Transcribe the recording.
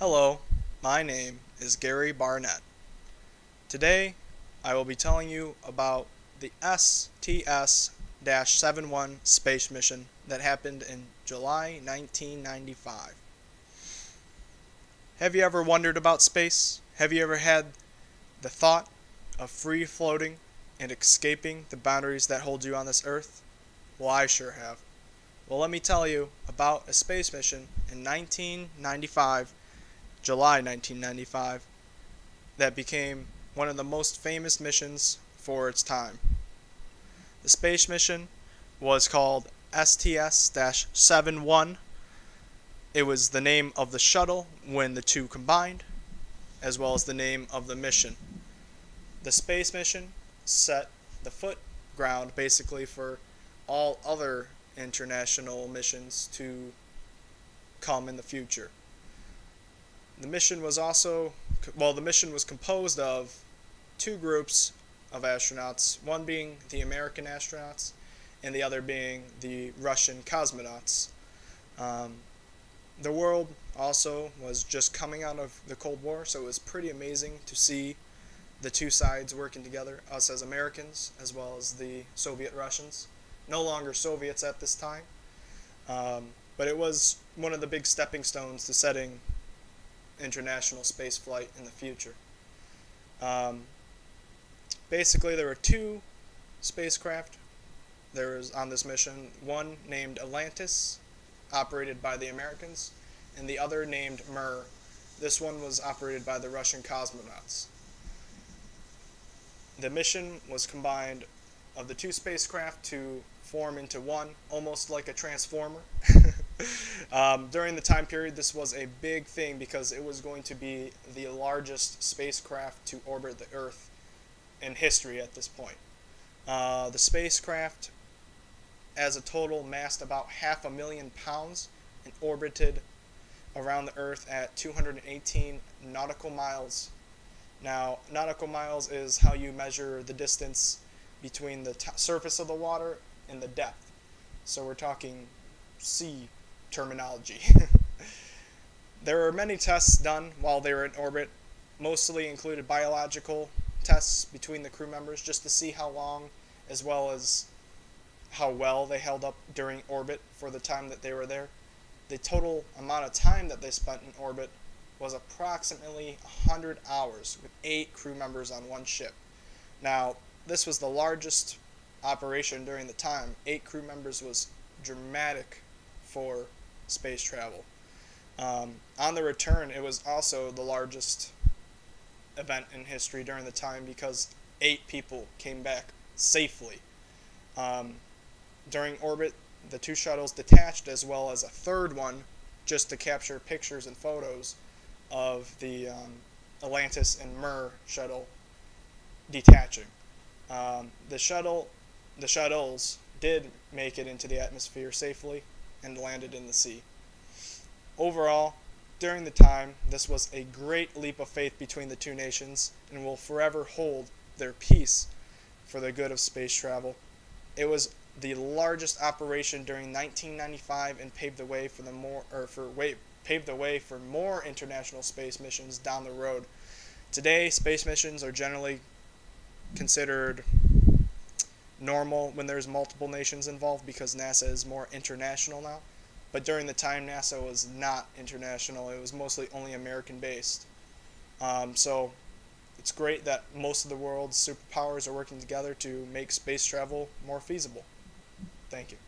Hello, my name is Gary Barnett. Today, I will be telling you about the STS-71 space mission that happened in July 1995. Have you ever wondered about space? Have you ever had the thought of free floating and escaping the boundaries that hold you on this earth? Well, I sure have. Well, let me tell you about a space mission in 1995, July 1995, that became one of the most famous missions for its time. The space mission was called STS-71. It was the name of the shuttle when the two combined, as well as the name of the mission. The space mission set the foot ground basically for all other international missions to come in the future. The mission was composed of two groups of astronauts, one being the American astronauts and the other being the Russian cosmonauts. The world also was just coming out of the Cold War, so it was pretty amazing to see the two sides working together, us as Americans as well as the Soviet Russians. No longer Soviets at this time, but it was one of the big stepping stones to setting international space flight in the future. Basically, there were two spacecraft there was on this mission. One named Atlantis, operated by the Americans, and the other named Mir. This one was operated by the Russian cosmonauts. The mission was combined of the two spacecraft to form into one, almost like a transformer. During the time period, this was a big thing because it was going to be the largest spacecraft to orbit the Earth in history at this point. The spacecraft, as a total, massed about 500,000 pounds and orbited around the Earth at 218 nautical miles. Now, nautical miles is how you measure the distance between the surface of the water and the depth. So we're talking sea terminology. There were many tests done while they were in orbit, mostly included biological tests between the crew members just to see how long as well as how well they held up during orbit for the time that they were there. The total amount of time that they spent in orbit was approximately 100 hours with 8 crew members on one ship. Now, this was the largest operation during the time. 8 crew members was dramatic for space travel. On the return, it was also the largest event in history during the time because 8 people came back safely. During orbit, the 2 shuttles detached as well as a third one just to capture pictures and photos of the Atlantis and Mir shuttle detaching. The shuttles did make it into the atmosphere safely and landed in the sea. Overall, during the time, this was a great leap of faith between the two nations and will forever hold their peace for the good of space travel. It was the largest operation during 1995 and paved the way for more international space missions down the road. Today, space missions are generally considered normal when there's multiple nations involved because NASA is more international now. But during the time, NASA was not international. It was mostly only American based. So it's great that most of the world's superpowers are working together to make space travel more feasible. Thank you.